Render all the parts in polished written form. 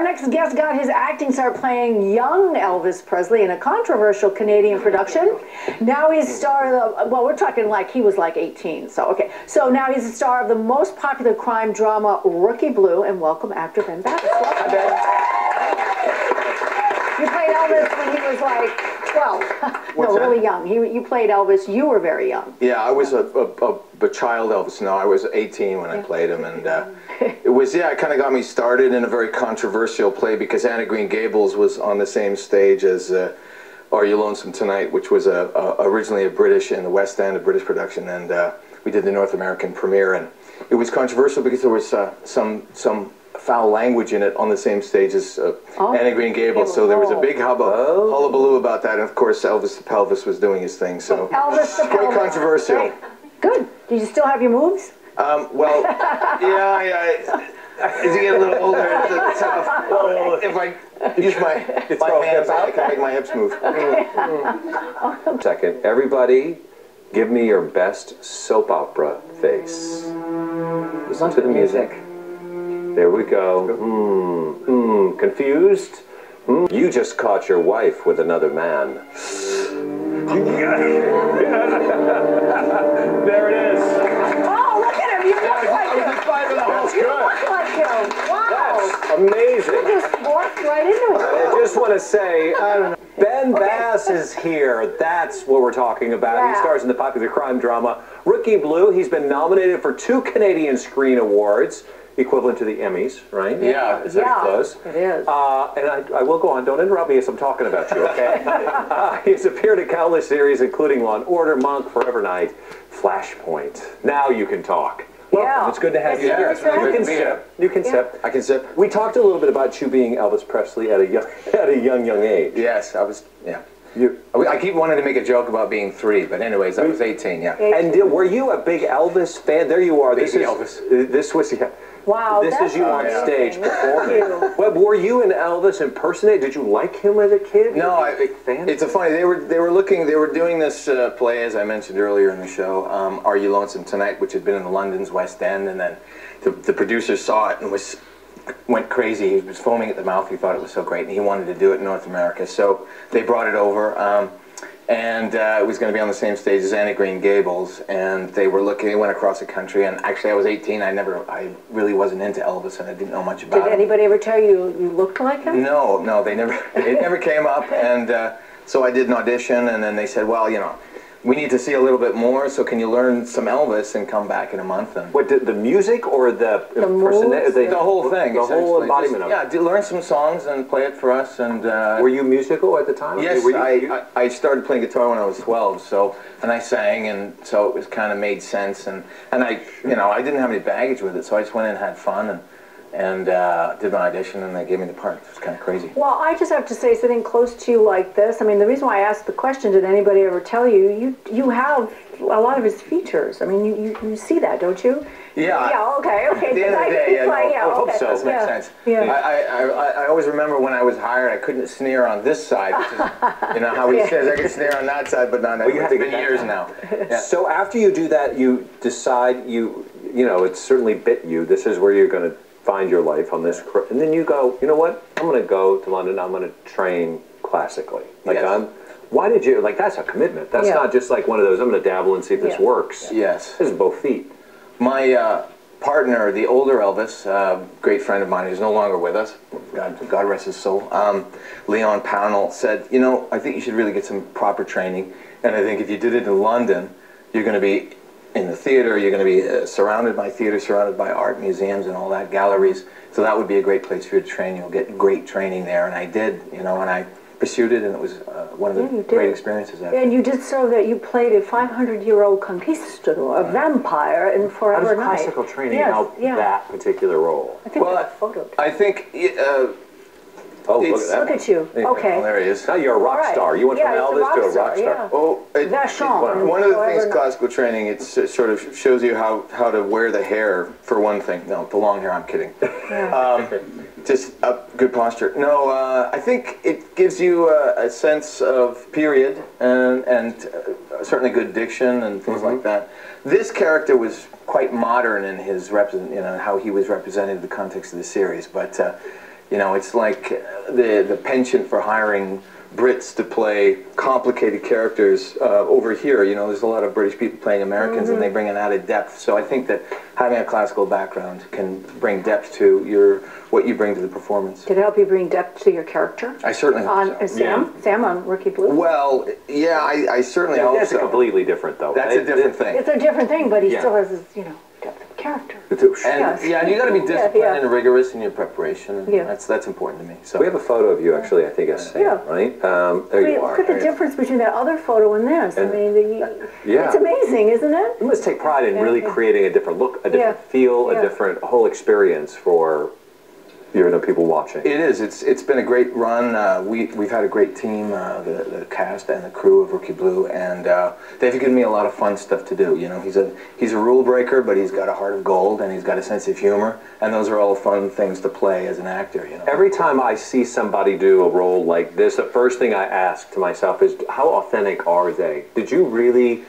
Our next guest got his acting start playing young Elvis Presley in a controversial Canadian production. Now he's star of the, well, we're talking like he was like 18, so okay. So now he's the star of the most popular crime drama, Rookie Blue, and welcome actor Ben Bass. Welcome, Ben. You played Elvis when he was like 12. No, really young. You played Elvis, you were very young. Yeah, I was a child Elvis. No, I was 18 when I played him, and it was, yeah, it kind of got me started in a very controversial play because Anne of Green Gables was on the same stage as Are You Lonesome Tonight, which was originally a British, in the West End, a British production, and we did the North American premiere, and it was controversial because there was some foul language in it on the same stage as Anne of Green Gables, so there was a big hullabaloo about that, and of course Elvis the Pelvis was doing his thing, so Elvis the quite Pelvis. controversial. Right. Good. Do you still have your moves? Well, yeah, as you get a little older, it's tough. If I use my hands, I can make my hips move. Second, everybody, give me your best soap opera face. Listen to the music. There we go. Confused? You just caught your wife with another man. There it is. Oh, look at him. You look like him. That's You good. look like him. Wow. That's amazing. You just walked right into it. I just want to say, Ben Bass is here. That's what we're talking about. Yeah. He stars in the popular crime drama Rookie Blue. He's been nominated for 2 Canadian Screen Awards, equivalent to the Emmys, right? Yeah, is that close? It is. And I will go on. Don't interrupt me as I'm talking about you, okay? He's appeared in countless series, including Law & Order, Monk, Forever Knight, Flashpoint. Now you can talk. Well, it's good to have you here. You can sip. You can sip. I can sip. We talked a little bit about you being Elvis Presley at a young age. Yes, I was, yeah. I keep wanting to make a joke about being 3, but anyways, I was 18, yeah. And were you a big Elvis fan? There you are. Big Elvis. This was, yeah. Wow, this is you on stage performing. You. Well, were you an Elvis impersonator? Did you like him as a kid? No, a big fan. It's a funny. They were doing this play, as I mentioned earlier in the show, Are You Lonesome Tonight, which had been in the London's West End, and then the producer saw it and went crazy. He was foaming at the mouth. He thought it was so great, and he wanted to do it in North America. So they brought it over. And it was going to be on the same stage as Anne of Green Gables, and they went across the country, and actually I was 18, I really wasn't into Elvis, and I didn't know much about him. Did anybody ever tell you you looked like him? No, it never came up, and so I did an audition, and then they said, well, you know, we need to see a little bit more, so can you learn some Elvis and come back in a month? And what, the music or the moves? The whole thing. The whole embodiment of it. Yeah, learn some songs and play it for us. And were you musical at the time? Yes, I started playing guitar when I was 12, so, and I sang, and so it was kind of made sense, and I, you know, I didn't have any baggage with it, so I just went in and had fun, and did my audition, and they gave me the part. It was kind of crazy. Well, I just have to say, sitting close to you like this, I mean, the reason why I asked the question, did anybody ever tell you, you have a lot of his features. I mean, you see that, don't you? Yeah. Yeah, okay. At the end of the day, I hope so. That makes sense. Yeah. I always remember when I was hired, I couldn't sneer on this side, which is, you know, how he says I could sneer on that side, but not that. It's been years now. Yeah. So after you do that, you decide, you know, it's certainly bit you. This is where you're going to find your life on this, and then you go, you know what, I'm going to go to London, I'm going to train classically. Like, yes. Why did you, like, that's a commitment. That's not just like one of those, I'm going to dabble and see if this works. Yes. This is both feet. My partner, the older Elvis, great friend of mine who's no longer with us, God rest his soul, Leon Pownell, said, you know, I think you should really get some proper training, and I think if you did it in London, you're going to be in the theater, you're going to be surrounded by theater, surrounded by art museums and all that, galleries, so that would be a great place for you to train. You'll get great training there, and I did, you know, and I pursued it, and it was one of the great experiences. And you did so that you played a 500-year-old conquistador, a vampire in Forever Knight. How does classical training help that particular role? I think that's photo. I think look at that. Look at you. Okay. Oh, there he is. Now you're a rock star. You went from Elvis to a rock star. Yeah. Oh, one of the things classical training, it sort of shows you how to wear the hair, for one thing. No, the long hair, I'm kidding. Just good posture. No, I think it gives you a sense of period and certainly good diction and things like that. This character was quite modern in his how he was represented in the context of the series, but You know, it's like the penchant for hiring Brits to play complicated characters over here. You know, there's a lot of British people playing Americans, and they bring an added depth. So I think that having a classical background can bring depth to what you bring to the performance. Did it help you bring depth to your character? I certainly hope so. Sam on Rookie Blue? Well, yeah, I certainly hope That's so. completely different, though. That's a different thing. It's a different thing, but he still has his, depth of character. And yeah, and you got to be disciplined and rigorous in your preparation. And Yeah. that's important to me. So We have a photo of you, actually, I think, as Sam, right? There you are. Look at the difference between that other photo and this. I mean, it's amazing, isn't it? You must take pride in really creating a different look, a different feel, a different whole experience for people watching. it is. It's been a great run. We've had a great team, the cast and the crew of Rookie Blue, and they've given me a lot of fun stuff to do. You know, he's a rule breaker, but he's got a heart of gold, and he's got a sense of humor, and those are all fun things to play as an actor. You know, Every time I see somebody do a role like this, the first thing I ask to myself is, how authentic are they? Did you really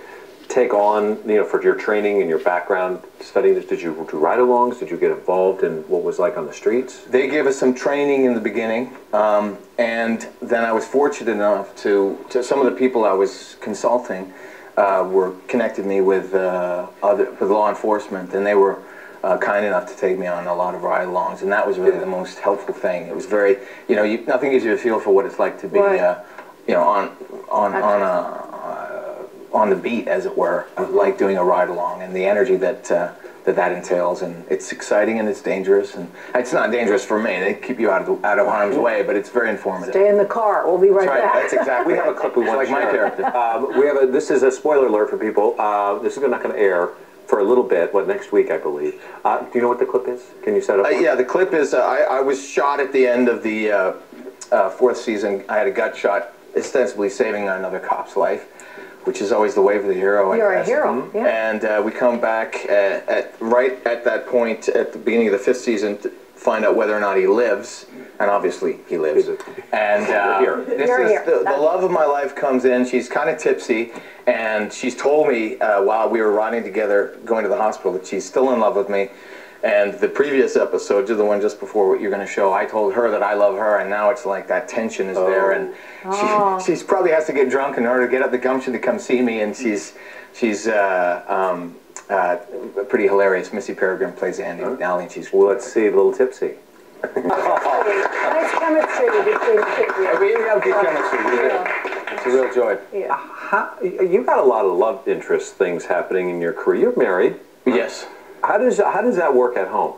take on, for your training and your background studying this, did you do ride-alongs? Did you get involved in what was like on the streets? they gave us some training in the beginning, and then I was fortunate enough to some of the people I was consulting connected me with law enforcement, and they were kind enough to take me on a lot of ride-alongs, and that was really the most helpful thing. It was very, nothing gives you a feel for what it's like to be, on the beat, as it were, like doing a ride-along, and the energy that entails, and it's exciting and it's dangerous, and it's not dangerous for me. They keep you out of harm's way, but it's very informative. Stay in the car. We'll be right back. That's exactly. We have a clip we want to like my share. character. This is a spoiler alert for people. This is not going to air for a little bit, next week, I believe. Do you know what the clip is? Can you set it up? Yeah, the clip is, I was shot at the end of the fourth season. I had a gut shot, ostensibly saving another cop's life, which is always the way for the hero. You're a hero, yeah. And we come back right at that point at the beginning of the fifth season to find out whether or not he lives, and obviously he lives. And the love of my life comes in. She's kind of tipsy, and she's told me while we were riding together, going to the hospital, that she's still in love with me. And the previous episode, the one just before what you're going to show, I told her that I love her, and now it's like that tension is there, and she probably has to get drunk in order to get up the gumption to come see me, and she's pretty hilarious. Missy Peregrine plays Andy McNally, and she's let's see, a little tipsy. Nice chemistry between the two of you. We have good chemistry. It's a real joy. Yeah. You got a lot of love interest things happening in your career. You're married. Yes. How does that work at home?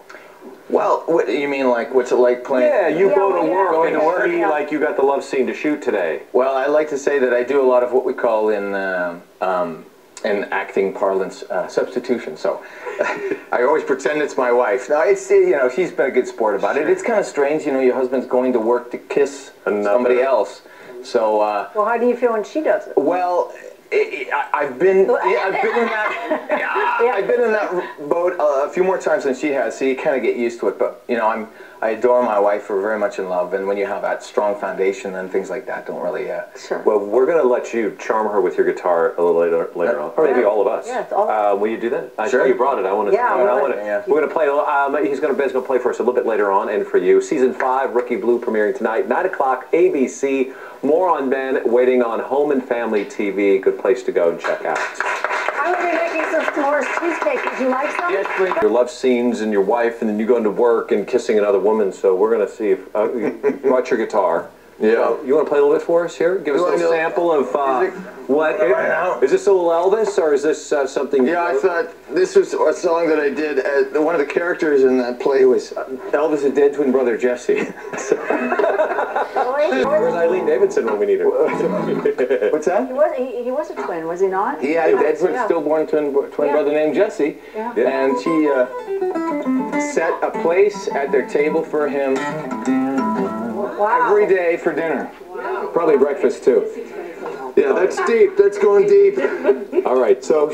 Well, what you mean, like, what's it like playing? Yeah, you go to work Going to work, like you got the love scene to shoot today. Well, I like to say that I do a lot of what we call in acting parlance substitution. So I always pretend it's my wife. Now, it's she's been a good sport about it. It's kind of strange, your husband's going to work to kiss somebody else. So well, how do you feel when she does it? Well, I've been in that boat a few more times than she has, so you kind of get used to it. But I adore my wife. We're very much in love, and when you have that strong foundation, then things like that don't really. Sure. Well, we're going to let you charm her with your guitar a little later on, or maybe all of us. Yeah, it's all. Will you do that? I Sure. saw you brought it. I want to. Yeah, We're going to play. Ben's going to play for us a little bit later on, and for you, season 5, Rookie Blue, premiering tonight, 9 o'clock, ABC. More on Ben, waiting on Home and Family TV. Good place to go and check out. I'm going to be making some s'mores cheesecake. Would you like some? Yes, please. Your love scenes and your wife, and then you go into work and kissing another woman. So we're going to see if you brought your guitar. Yeah. You want to play a little bit for us here? Give us a little sample of what? Is this a little Elvis, or is this something? Yeah, I thought this was a song that I did. One of the characters in that play was Elvis' dead twin brother, Jesse. Where's Eileen Davidson when we need her? What's that? He was a twin, was he not? He had a dead twin, stillborn twin brother named Jesse. Yeah. And she set a place at their table for him every day for dinner. Wow. Probably breakfast, too. Yeah, that's deep. That's going deep. All right, so...